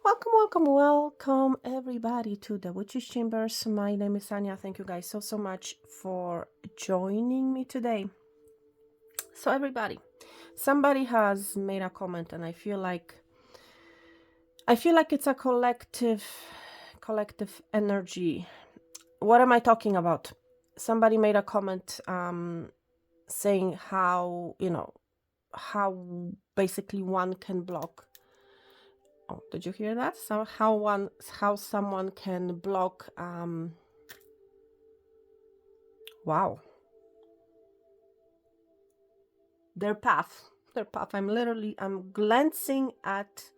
Welcome everybody to the Witches Chambers. My name is Anya. Thank you guys so much for joining me today. So everybody, somebody has made a comment and I feel like it's a collective energy. What am I talking about? Somebody made a comment saying how basically one can block. Oh, did you hear that? So how someone can block wow, their path. I'm glancing at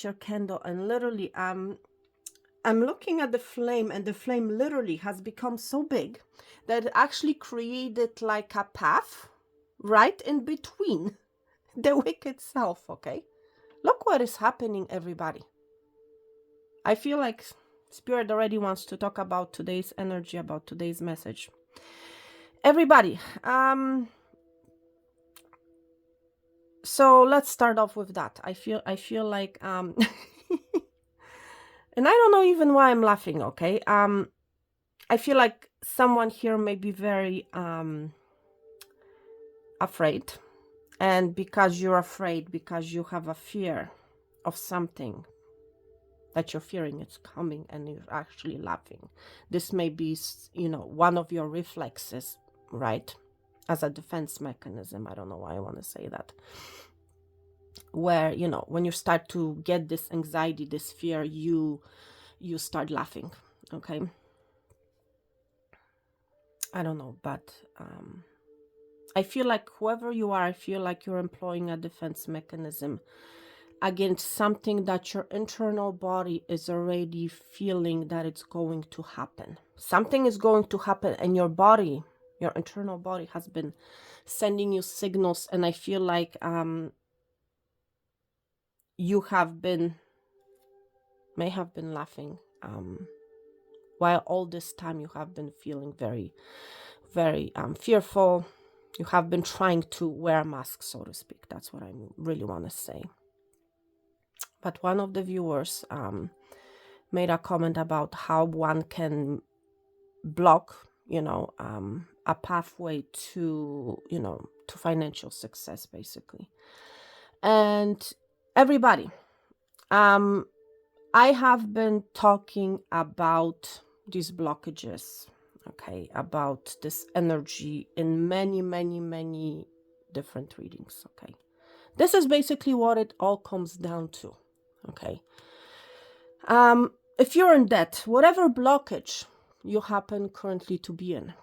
your candle and literally I'm looking at the flame, and the flame literally has become so big that it actually created like a path right in between the wick itself. Okay, look what is happening, everybody. I feel like Spirit already wants to talk about today's energy, about today's message. Everybody, so let's start off with that. I feel like and I don't know even why I'm laughing, okay? I feel like someone here may be very afraid, and because you're afraid, because you have a fear of something that you're fearing, it's coming, and you're actually laughing. This may be, one of your reflexes, right? As a defense mechanism. I don't know why I want to say that. Where, when you start to get this anxiety, this fear, you start laughing, okay? I don't know, but I feel like whoever you are, I feel like you're employing a defense mechanism against something that your internal body is already feeling that it's going to happen. Something is going to happen, and your body, your internal body, has been sending you signals, and I feel like you may have been laughing while all this time you have been feeling very, very fearful. You have been trying to wear a mask, so to speak. That's what I really want to say. But one of the viewers made a comment about how one can block, a pathway to, to financial success, basically. And everybody, I have been talking about these blockages, okay, about this energy in many, many, many different readings, okay. This is basically what it all comes down to, okay. If you're in debt, whatever blockage you happen currently to be in,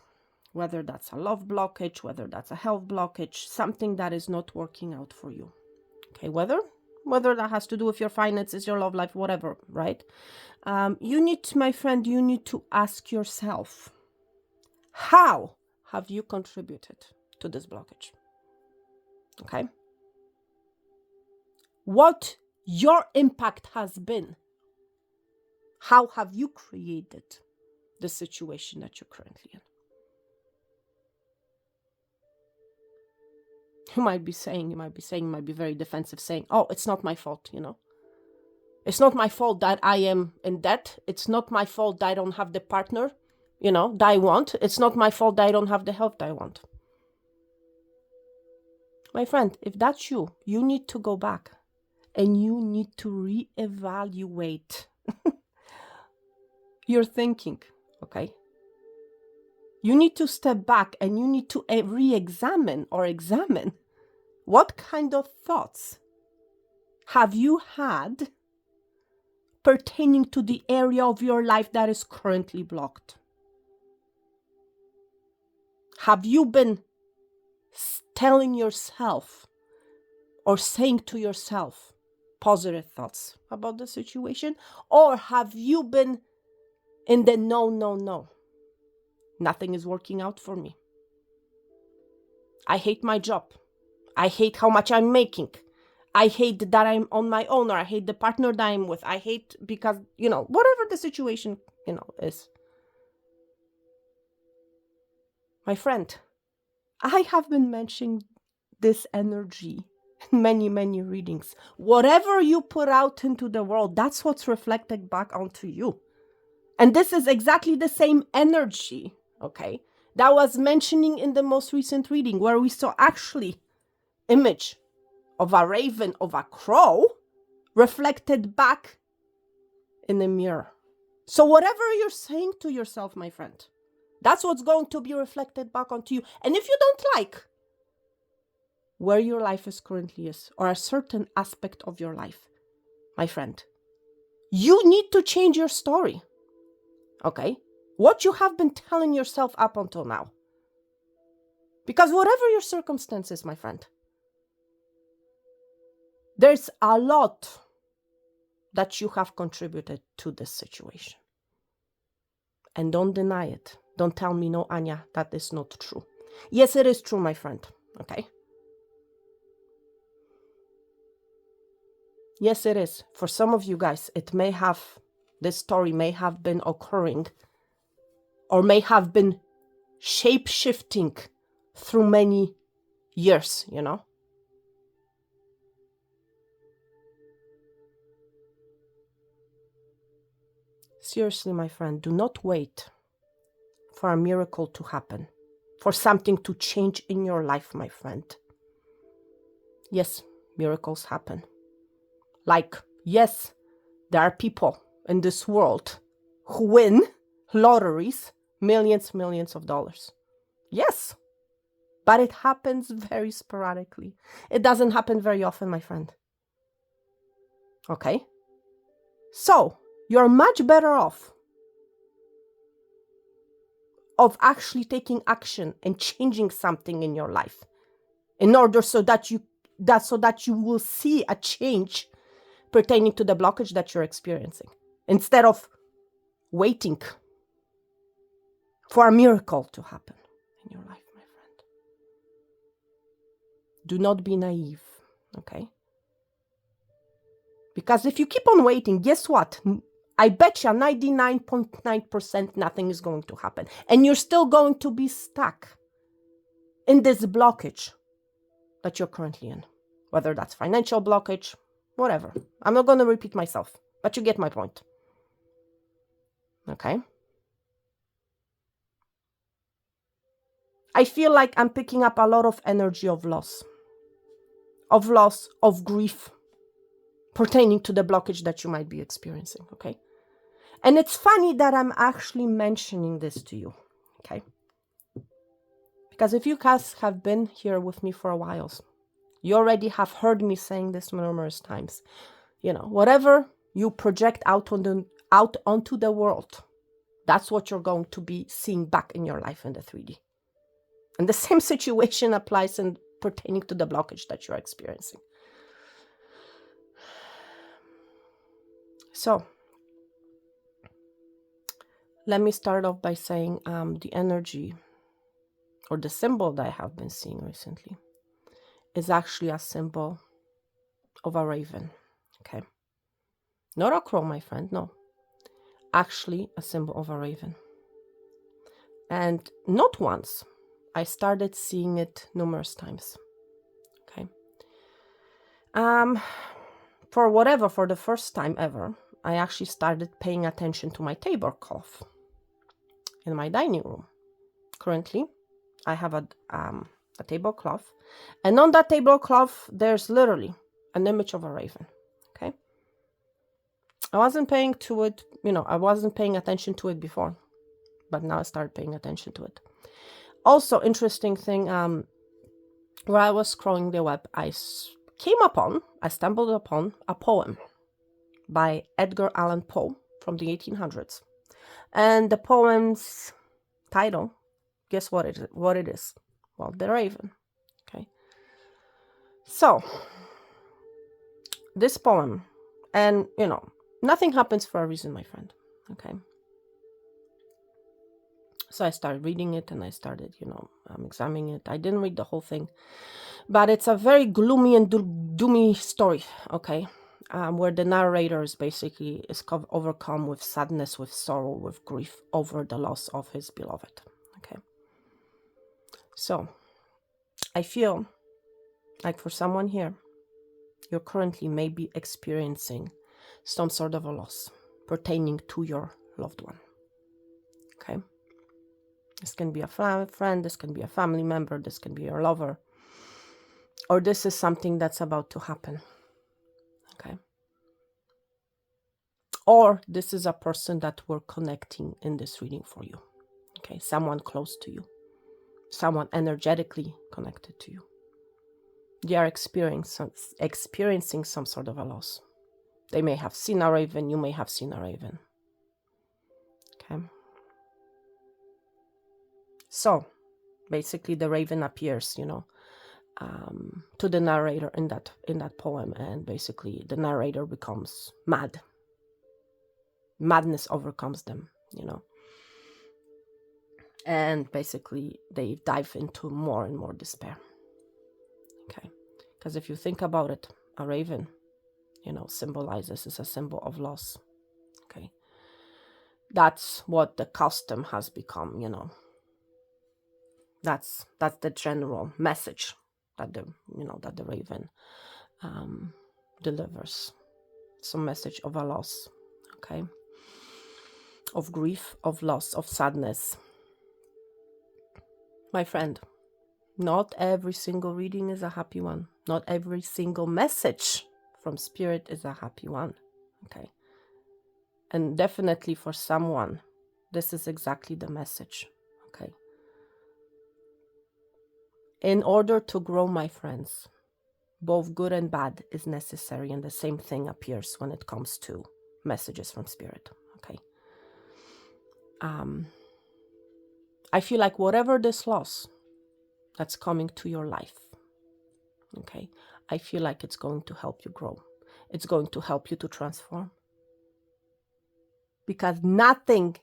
whether that's a love blockage, whether that's a health blockage, something that is not working out for you, okay, whether that has to do with your finances, your love life, whatever, right? You need, my friend, you need to ask yourself, how have you contributed to this blockage? Okay? What your impact has been? How have you created the situation that you're currently in? You might be very defensive, saying, oh, it's not my fault, It's not my fault that I am in debt. It's not my fault that I don't have the partner, that I want. It's not my fault that I don't have the health that I want. My friend, if that's you, you need to go back and you need to reevaluate your thinking, okay? You need to step back and you need to re-examine or examine what kind of thoughts have you had pertaining to the area of your life that is currently blocked. Have you been telling yourself or saying to yourself positive thoughts about the situation? Or have you been in the no, nothing is working out for me. I hate my job. I hate how much I'm making. I hate that I'm on my own, or I hate the partner that I'm with. I hate because, whatever the situation, is. My friend, I have been mentioning this energy many, many readings. Whatever you put out into the world, that's what's reflected back onto you. And this is exactly the same energy, okay, that was mentioning in the most recent reading, where we saw actually image of a raven, of a crow, reflected back in the mirror. So whatever you're saying to yourself, my friend, that's what's going to be reflected back onto you. And if you don't like where your life is currently is, or a certain aspect of your life, my friend, you need to change your story. Okay? What you have been telling yourself up until now. Because whatever your circumstances, my friend, there's a lot that you have contributed to this situation. And don't deny it. Don't tell me, no, Anya, that is not true. Yes, it is true, my friend. Okay? Yes, it is. For some of you guys, this story may have been occurring or may have been shape-shifting through many years, you know? Seriously, my friend, do not wait for a miracle to happen, for something to change in your life, my friend. Yes, miracles happen. Like, yes, there are people in this world who win lotteries, millions of dollars. Yes, but it happens very sporadically. It doesn't happen very often, my friend. Okay? So, you're much better off of actually taking action and changing something in your life in order so that you will see a change pertaining to the blockage that you're experiencing, instead of waiting for a miracle to happen in your life, my friend. Do not be naive, okay? Because if you keep on waiting, guess what? I bet you 99.9% nothing is going to happen. And you're still going to be stuck in this blockage that you're currently in. Whether that's financial blockage, whatever. I'm not going to repeat myself, but you get my point. Okay? I feel like I'm picking up a lot of energy of loss, of grief, pertaining to the blockage that you might be experiencing, okay? And it's funny that I'm actually mentioning this to you, okay? Because if you guys have been here with me for a while, you already have heard me saying this numerous times. You know, whatever you project out onto the world, that's what you're going to be seeing back in your life in the 3D. And the same situation applies in pertaining to the blockage that you're experiencing. So, let me start off by saying the energy or the symbol that I have been seeing recently is actually a symbol of a raven, okay? Not a crow, my friend, no. Actually, a symbol of a raven. And not once. I started seeing it numerous times, okay? For the first time ever, I actually started paying attention to my tablecloth in my dining room. Currently, I have a tablecloth, and on that tablecloth, there's literally an image of a raven, okay? I wasn't paying attention to it before, but now I started paying attention to it. Also, interesting thing, where I was scrolling the web, I stumbled upon a poem by Edgar Allan Poe from the 1800s. And the poem's title, guess what it is? Well, The Raven. Okay. So, this poem, and nothing happens for a reason, my friend. Okay. So I started reading it and I started, examining it. I didn't read the whole thing, but it's a very gloomy and doomy story, okay? Where the narrator is basically overcome with sadness, with sorrow, with grief over the loss of his beloved, okay? So I feel like for someone here, you're currently maybe experiencing some sort of a loss pertaining to your loved one. Okay? This can be a friend, this can be a family member, this can be your lover, or this is something that's about to happen. Okay? Or this is a person that we're connecting in this reading for you. Okay? Someone close to you, someone energetically connected to you. They are experiencing some sort of a loss. They may have seen a raven, you may have seen a raven. Okay? So, basically the raven appears, to the narrator in that poem, and basically the narrator becomes mad. Madness overcomes them, and basically they dive into more and more despair. Okay, because if you think about it, a raven, symbolizes, is a symbol of loss. Okay, that's what the custom has become. That's the general message that the raven delivers. Some message of a loss. Okay, of grief, of loss, of sadness. My friend, not every single reading is a happy one. Not every single message from spirit is a happy one. Okay. And definitely for someone, this is exactly the message. Okay. In order to grow, my friends, both good and bad is necessary, and the same thing appears when it comes to messages from spirit. Okay. I feel like whatever this loss that's coming to your life, okay, I feel like it's going to help you grow. It's going to help you to transform. Because nothing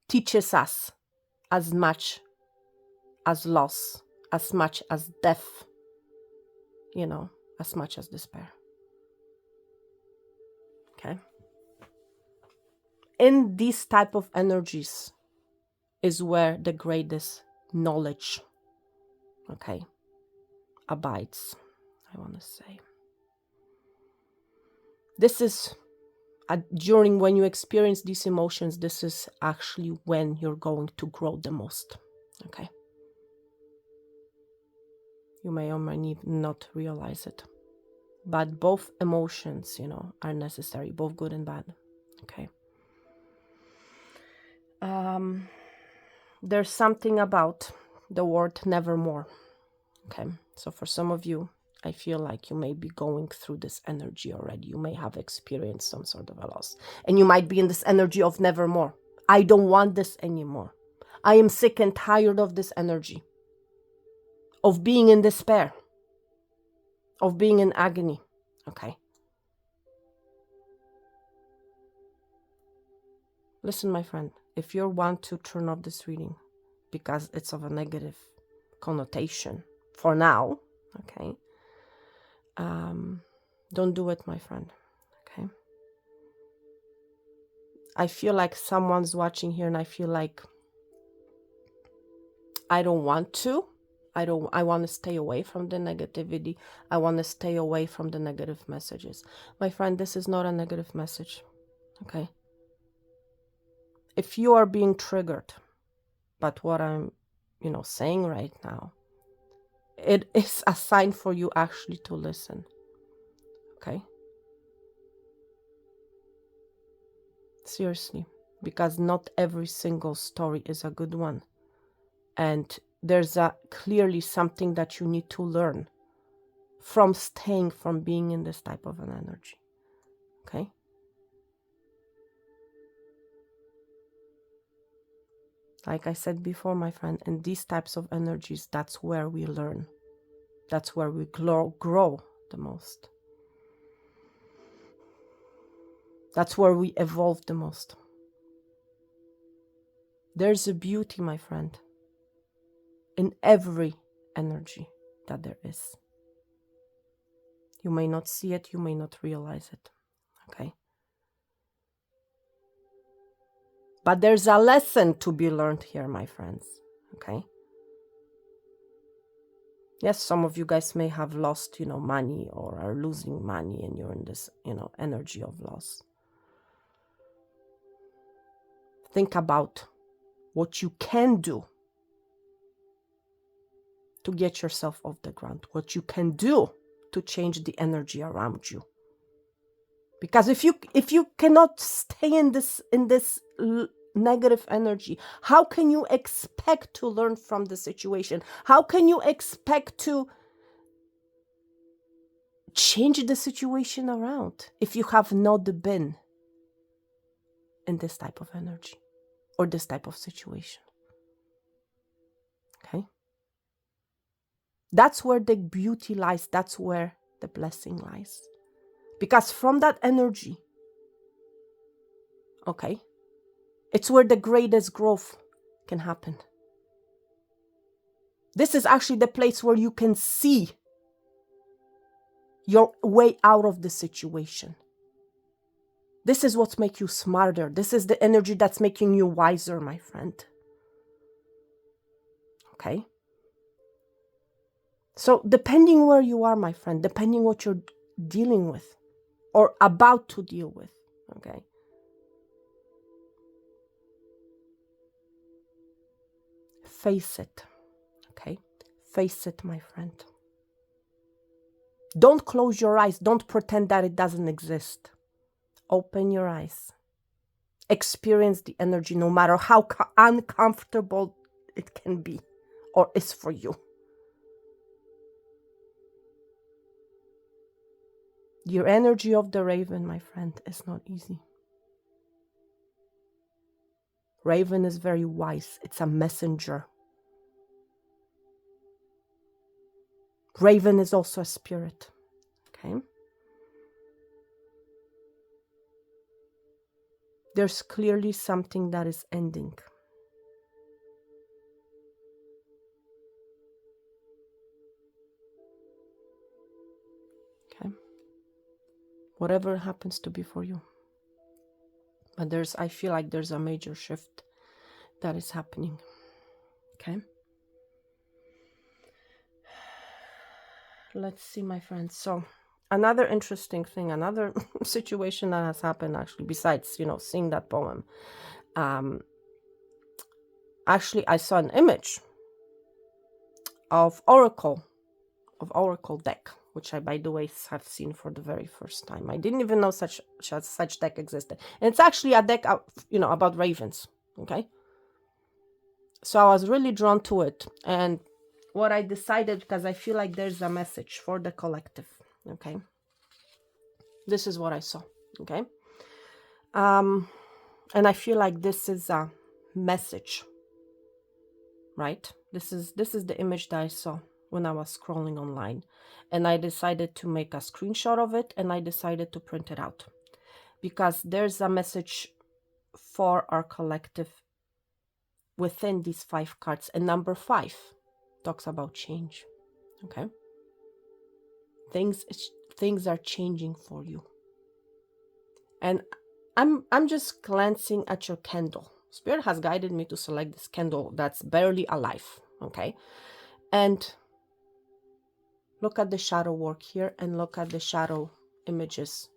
teaches us as much as loss, as much as death, as much as despair. Okay? In these type of energies is where the greatest knowledge, okay, abides, I want to say. This is, during when you experience these emotions, this is actually when you're going to grow the most, okay? You may or may not realize it. But both emotions, are necessary, both good and bad, okay? There's something about the word nevermore, okay? So for some of you, I feel like you may be going through this energy already. You may have experienced some sort of a loss. And you might be in this energy of nevermore. I don't want this anymore. I am sick and tired of this energy. Of being in despair. Of being in agony. Okay. Listen, my friend. If you want to turn off this reading because it's of a negative connotation for now, okay, don't do it, my friend. Okay. I feel like someone's watching here, and I feel like I don't want to. I want to stay away from the negativity. I want to stay away from the negative messages. My friend, this is not a negative message. Okay. If you are being triggered by what I'm, saying right now, it is a sign for you actually to listen. Okay. Seriously, because not every single story is a good one. And there's clearly something that you need to learn from being in this type of an energy. Okay? Like I said before, my friend, in these types of energies, that's where we learn. That's where we grow the most. That's where we evolve the most. There's a beauty, my friend, in every energy that there is. You may not see it, you may not realize it. Okay? But there's a lesson to be learned here, my friends. Okay? Yes, some of you guys may have lost, money or are losing money, and you're in this, energy of loss. Think about what you can do to get yourself off the ground, what you can do to change the energy around you. Because if you cannot stay in this negative energy, how can you expect to learn from the situation? How can you expect to change the situation around if you have not been in this type of energy or this type of situation? Okay, that's where the beauty lies. That's where the blessing lies, because from that energy, okay, it's where the greatest growth can happen. This is actually the place where you can see your way out of the situation. This is what's making you smarter. This is the energy that's making you wiser, my friend. Okay? So depending where you are, my friend, depending what you're dealing with or about to deal with, okay? Face it, okay? Face it, my friend. Don't close your eyes. Don't pretend that it doesn't exist. Open your eyes. Experience the energy, no matter how uncomfortable it can be or is for you. Your energy of the raven, my friend, is not easy. Raven is very wise. It's a messenger. Raven is also a spirit. Okay? There's clearly something that is ending. Okay? Whatever happens to be for you. But I feel like there's a major shift that is happening. Okay? Let's see, my friends. So another interesting thing, another situation that has happened actually, besides, seeing that poem. Actually, I saw an image of Oracle deck, which I, by the way, have seen for the very first time. I didn't even know such deck existed. And it's actually a deck, about ravens, okay? So I was really drawn to it. And what I decided, because I feel like there's a message for the collective, okay? This is what I saw, okay? And I feel like this is a message, right? This is the image that I saw when I was scrolling online, and I decided to make a screenshot of it, and I decided to print it out because there's a message for our collective within these 5 cards, and number 5 talks about change. Okay, things are changing for you, and I'm just glancing at your candle. Spirit has guided me to select this candle that's barely alive. Okay, and look at the shadow work here, and look at the shadow images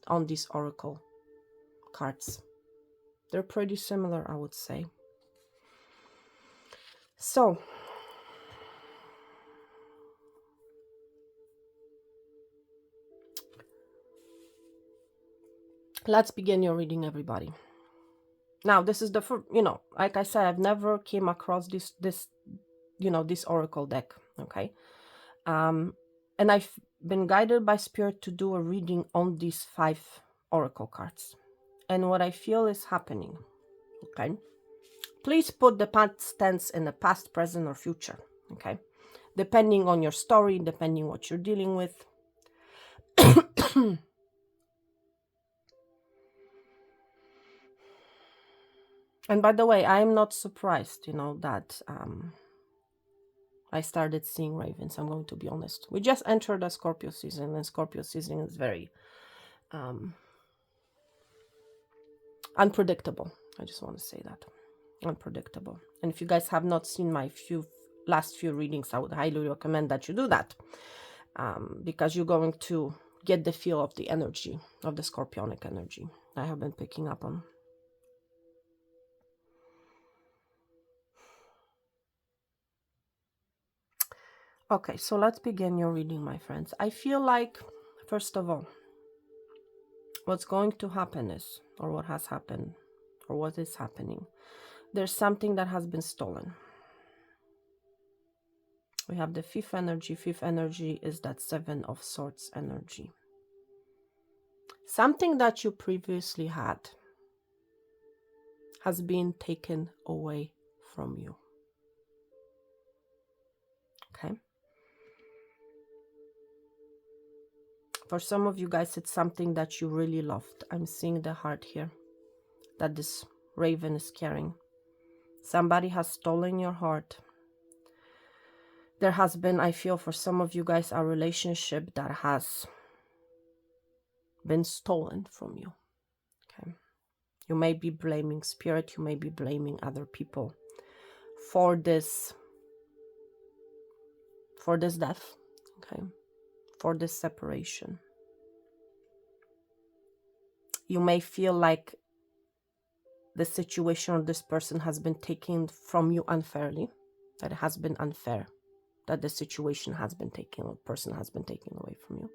on these oracle cards. They're pretty similar, I would say. So let's begin your reading, everybody. Now, this is the first, like I said, I've never came across this oracle deck. Okay, and I've been guided by Spirit to do a reading on these 5 oracle cards, and what I feel is happening. Okay, please put the past tense in the past, present, or future. Okay, depending on your story, depending what you're dealing with. And by the way, I'm not surprised, that I started seeing ravens. I'm going to be honest. We just entered the Scorpio season, and Scorpio season is very unpredictable. I just want to say that. Unpredictable. And if you guys have not seen my few last few readings, I would highly recommend that you do that, because you're going to get the feel of the energy, of the scorpionic energy I have been picking up on. Okay, so let's begin your reading, my friends. I feel like, first of all, what's going to happen is, or what has happened, or what is happening, there's something that has been stolen. We have the fifth energy. Fifth energy is that Seven of Swords energy. Something that you previously had has been taken away from you. Okay? For some of you guys, it's something that you really loved. I'm seeing the heart here that this raven is carrying. Somebody has stolen your heart. There has been, I feel, for some of you guys, a relationship that has been stolen from you. Okay? You may be blaming spirit, you may be blaming other people for this death, okay, for this separation. You may feel like the situation or this person has been taken from you unfairly, that it has been unfair, that the situation has been taken, or person has been taken away from you.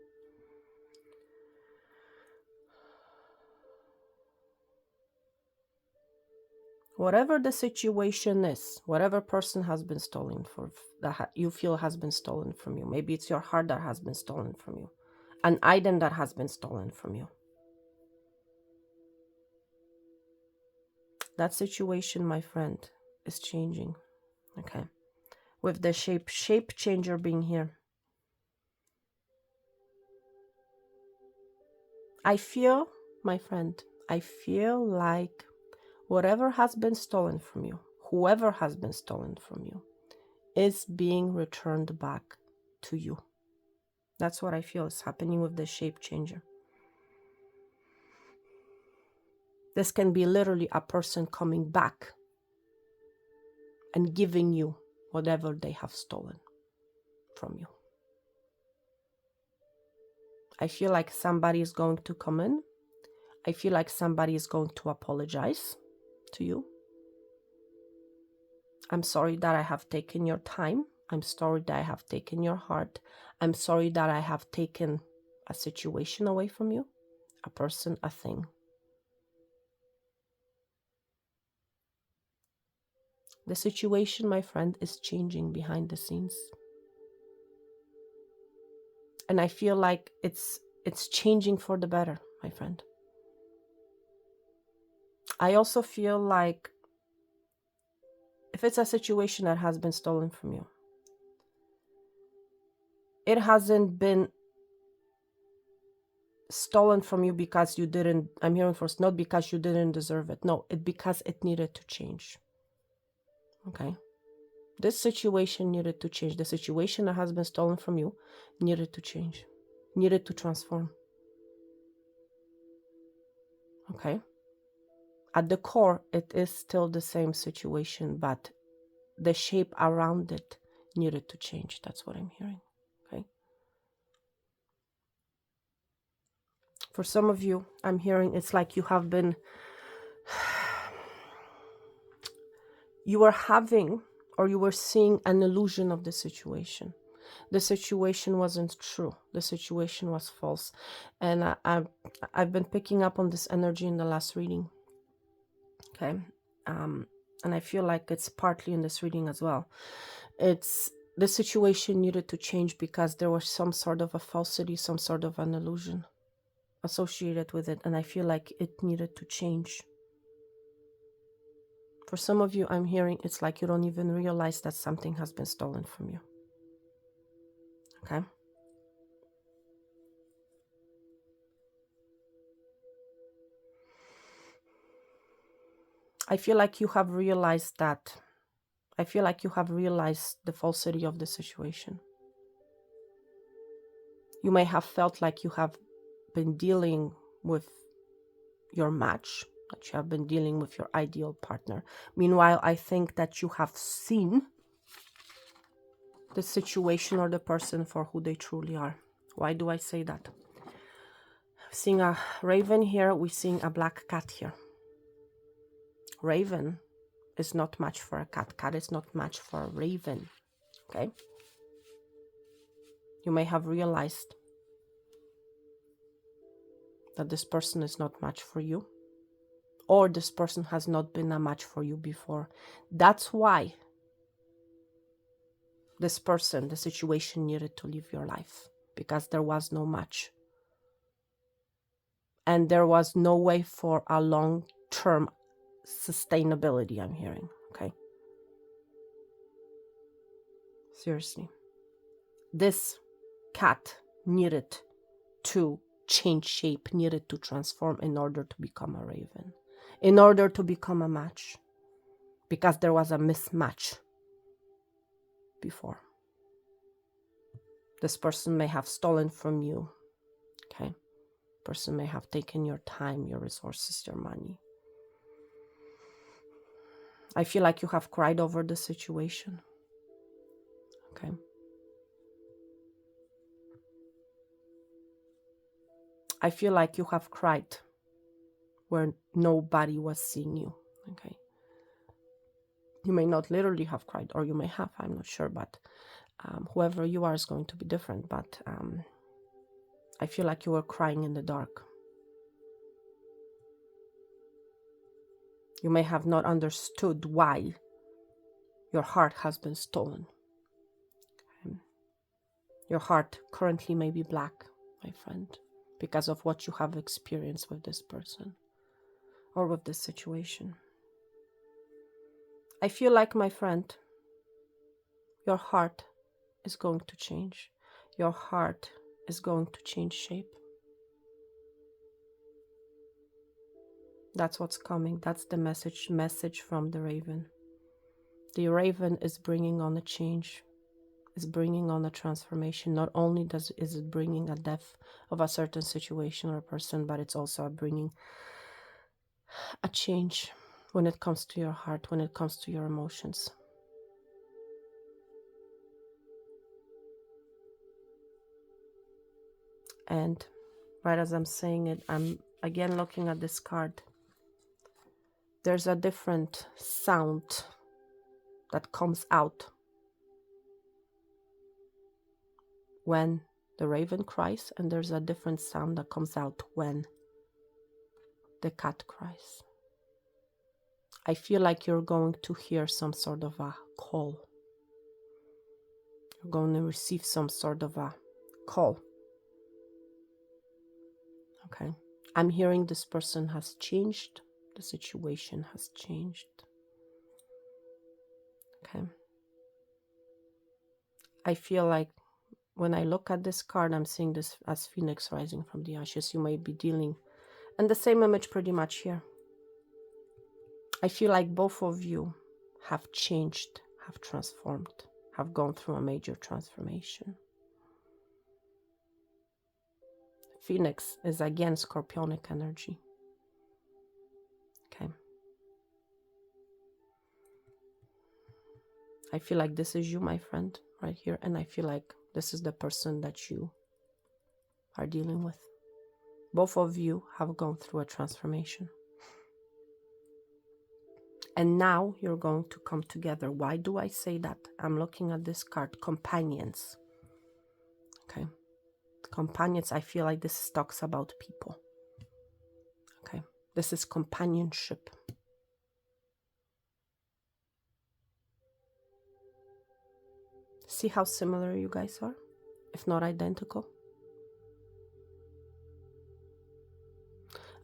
Whatever the situation is, whatever person has been stolen for, that you feel has been stolen from you. Maybe it's your heart that has been stolen from you, an item that has been stolen from you. That situation, my friend, is changing. Okay, with the shape changer being here, I feel, my friend, I feel like whatever has been stolen from you, whoever has been stolen from you, is being returned back to you. That's what I feel is happening with the shape changer. This can be literally a person coming back and giving you whatever they have stolen from you. I feel like somebody is going to come in. I feel like somebody is going to apologize to you. I'm sorry that I have taken your time. I'm sorry that I have taken your heart. I'm sorry that I have taken a situation away from you, a person, a thing. The situation, my friend, is changing behind the scenes. And I feel like it's changing for the better, my friend. I also feel like if it's a situation that has been stolen from you, it hasn't been stolen from you because you didn't, I'm hearing first, not because you didn't deserve it. No, it's because it needed to change. Okay? This situation needed to change. The situation that has been stolen from you needed to change, needed to transform. Okay? At the core, it is still the same situation, but the shape around it needed to change. That's what I'm hearing. Okay? For some of you, I'm hearing it's like you have been, you were having, or you were seeing an illusion of the situation. The situation wasn't true. The situation was false. And I've been picking up on this energy in the last reading. Okay. And I feel like it's partly in this reading as well. It's the situation needed to change because there was some sort of a falsity, some sort of an illusion associated with it. And I feel like it needed to change. For some of you, I'm hearing it's like you don't even realize that something has been stolen from you. Okay? I feel like you have realized that. I feel like you have realized the falsity of the situation. You may have felt like you have been dealing with your match, that you have been dealing with your ideal partner. Meanwhile, I think that you have seen the situation or the person for who they truly are. Why do I say that? Seeing a raven here, we're seeing a black cat here. Raven is not much for a cat. Cat is not much for a raven. Okay? You may have realized that this person is not much for you, or this person has not been a match for you before. That's why this person, the situation needed to leave your life, because there was no match. And there was no way for a long-term sustainability, I'm hearing, okay? Seriously. This cat needed to change shape, needed to transform in order to become a raven, in order to become a match, because there was a mismatch before. This person may have stolen from you, okay? Person may have taken your time, your resources, your money. I feel like you have cried over the situation, okay? I feel like you have cried where nobody was seeing you, okay? You may not literally have cried, or you may have, I'm not sure, but whoever you are is going to be different, but I feel like you were crying in the dark. You may have not understood why your heart has been stolen. Okay? Your heart currently may be black, my friend, because of what you have experienced with this person or with this situation. I feel like, my friend, your heart is going to change. Your heart is going to change shape. That's what's coming. That's the message from the raven. The raven is bringing on a change, is bringing on a transformation. Not only is it bringing a death of a certain situation or person, but it's also bringing a change when it comes to your heart, when it comes to your emotions. And right as I'm saying it, I'm again looking at this card. There's a different sound that comes out when the raven cries, and there's a different sound that comes out when the cat cries. I feel like you're going to hear some sort of a call. You're going to receive some sort of a call. Okay. I'm hearing this person has changed. The situation has changed. Okay. I feel like when I look at this card, I'm seeing this as Phoenix rising from the ashes. You may be dealing, and the same image pretty much here. I feel like both of you have changed, have transformed, have gone through a major transformation. Phoenix is again scorpionic energy. Okay. I feel like this is you, my friend, right here. And I feel like this is the person that you are dealing with. Both of you have gone through a transformation. And now you're going to come together. Why do I say that? I'm looking at this card, companions. Okay. Companions, I feel like this talks about people. Okay. This is companionship. See how similar you guys are, if not identical?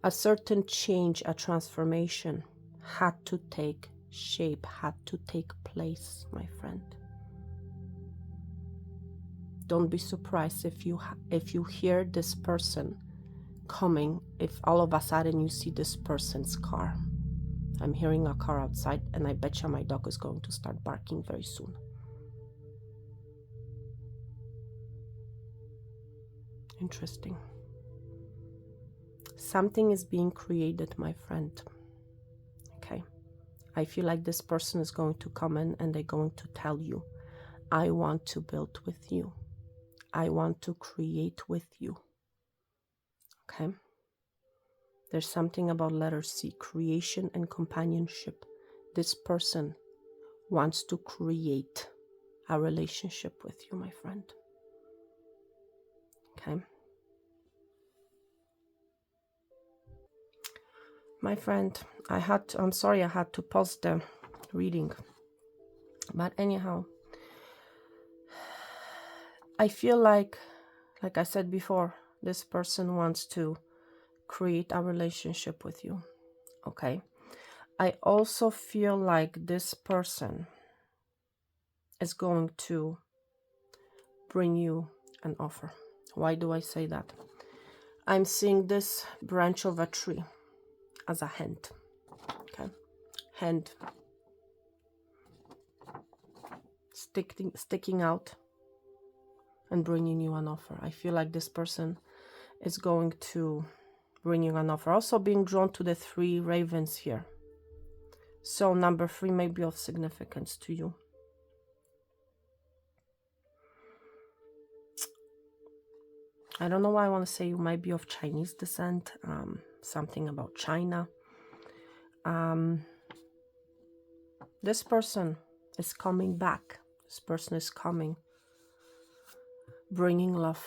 A certain change, a transformation had to take shape, had to take place, my friend. Don't be surprised if you hear this person coming, if all of a sudden you see this person's car. I'm hearing a car outside, and I bet you my dog is going to start barking very soon. Interesting. Something is being created, my friend. Okay. I feel like this person is going to come in and they're going to tell you, I want to build with you. I want to create with you. Okay? There's something about letter C, creation and companionship. This person wants to create a relationship with you, my friend. Okay? My friend, I'm sorry I had to pause the reading. But anyhow, I feel like I said before, this person wants to create a relationship with you. Okay? I also feel like this person is going to bring you an offer. Why do I say that? I'm seeing this branch of a tree as a hand. Okay? Hand sticking out and bringing you an offer. I feel like this person is going to bring you an offer. Also being drawn to the 3 ravens here. So number 3 may be of significance to you. I don't know why I want to say you might be of Chinese descent. Something about China. This person is coming back. This person is coming, bringing love,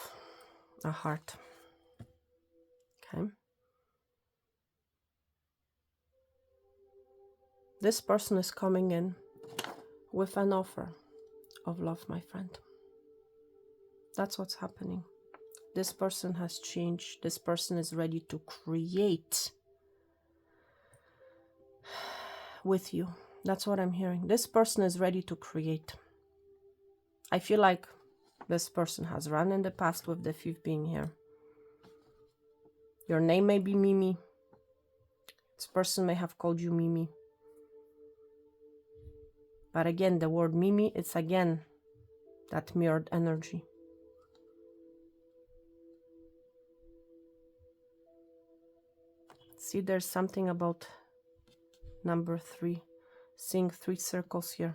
a heart. Okay. This person is coming in with an offer of love, my friend. That's what's happening. This person has changed. This person is ready to create with you. That's what I'm hearing. This person is ready to create. I feel like this person has run in the past with the 5th being here. Your name may be Mimi. This person may have called you Mimi. But again, the word Mimi, it's again that mirrored energy. See, there's something about number 3. Seeing 3 circles here.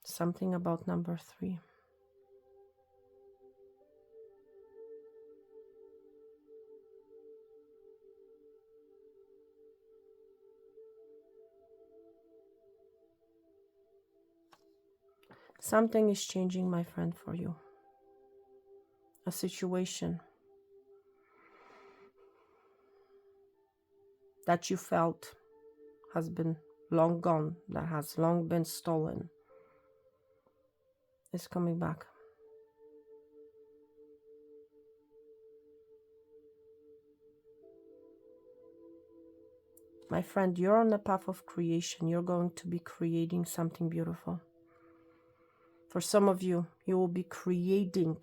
Something about number 3. Something is changing, my friend, for you. A situation that you felt has been long gone, that has long been stolen, is coming back. My friend, you're on the path of creation. You're going to be creating something beautiful. For some of you, you will be creating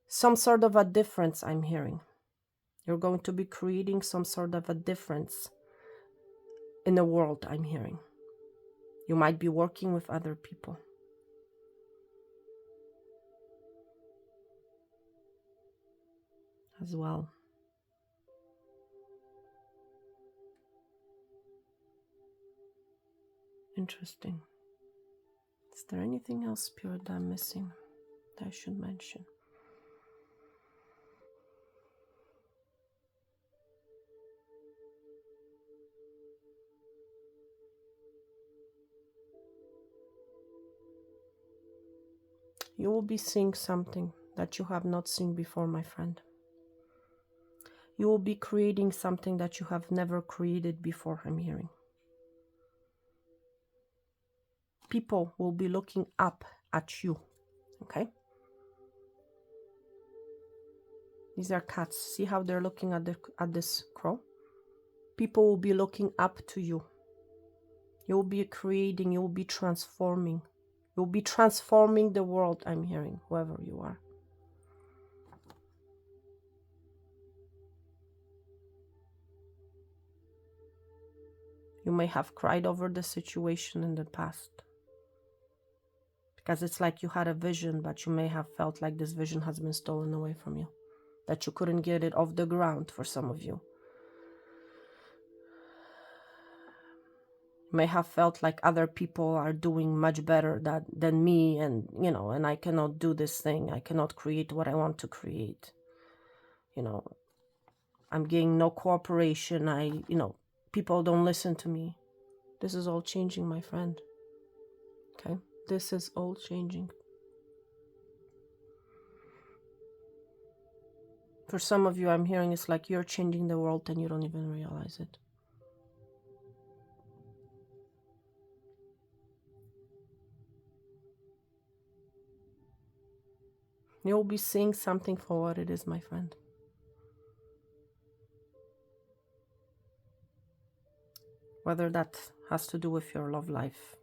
some sort of a difference, I'm hearing. You're going to be creating some sort of a difference in the world, I'm hearing. You might be working with other people. As well. Interesting. Is there anything else, Spirit, that I'm missing that I should mention? You will be seeing something that you have not seen before, my friend. You will be creating something that you have never created before, I'm hearing. People will be looking up at you, okay? These are cats. See how they're looking at this crow? People will be looking up to you. You'll be creating, you'll be transforming. You'll be transforming the world, I'm hearing, whoever you are. You may have cried over the situation in the past. Because it's like you had a vision, but you may have felt like this vision has been stolen away from you. That you couldn't get it off the ground for some of you. may have felt like other people are doing much better than me, and and I cannot do this thing, I cannot create what I want to create. I'm getting no cooperation. People don't listen to me. This is all changing, my friend. Okay, this is all changing. For some of you, I'm hearing it's like you're changing the world and you don't even realize it. You'll be seeing something for what it is, my friend. Whether that has to do with your love life,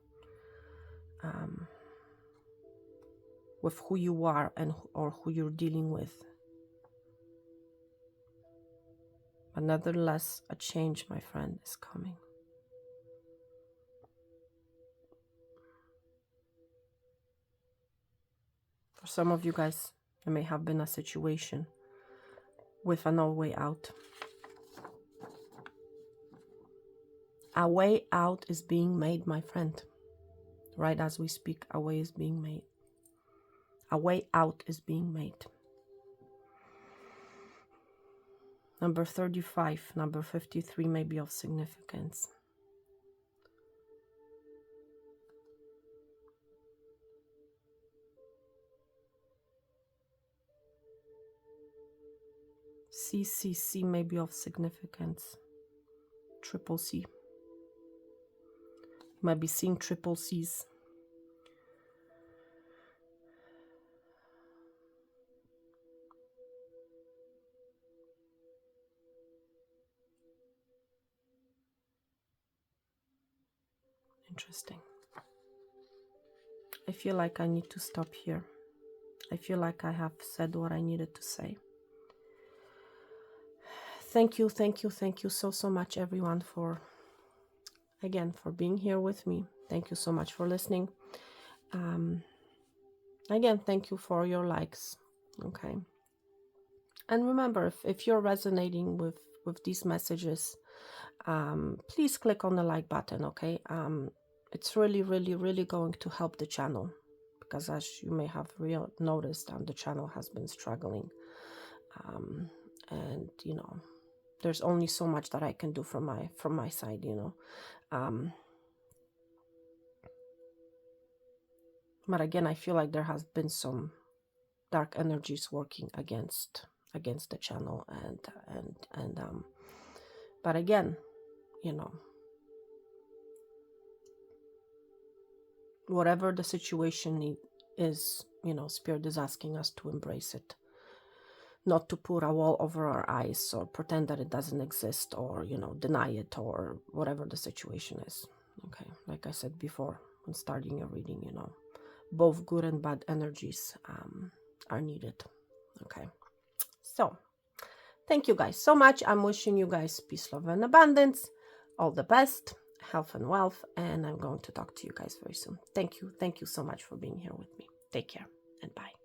with who you are or who you're dealing with. But nevertheless, a change, my friend, is coming. For some of you guys, there may have been a situation with no way out. A way out is being made, my friend. Right as we speak, a way is being made. A way out is being made. Number 35, number 53 may be of significance. CCC may be of significance. Triple C. You might be seeing triple C's. Interesting. I feel like I need to stop here. I feel like I have said what I needed to say. Thank you so much, everyone, for being here with me. Thank you so much for listening. Again, thank you for your likes. Okay. And remember, if you're resonating with these messages, please click on the like button. Okay. It's really going to help the channel, because as you may have noticed, the channel has been struggling. And there's only so much that I can do from my side, but again, I feel like there has been some dark energies working against the channel, and but again, whatever the situation is, Spirit is asking us to embrace it. Not to put a wall over our eyes or pretend that it doesn't exist, or deny it, or whatever the situation is. Okay, like I said before when starting a reading, both good and bad energies are needed. Okay, so thank you guys so much. I'm wishing you guys peace, love, and abundance. All the best, health and wealth, and I'm going to talk to you guys very soon. Thank you so much for being here with me. Take care and bye.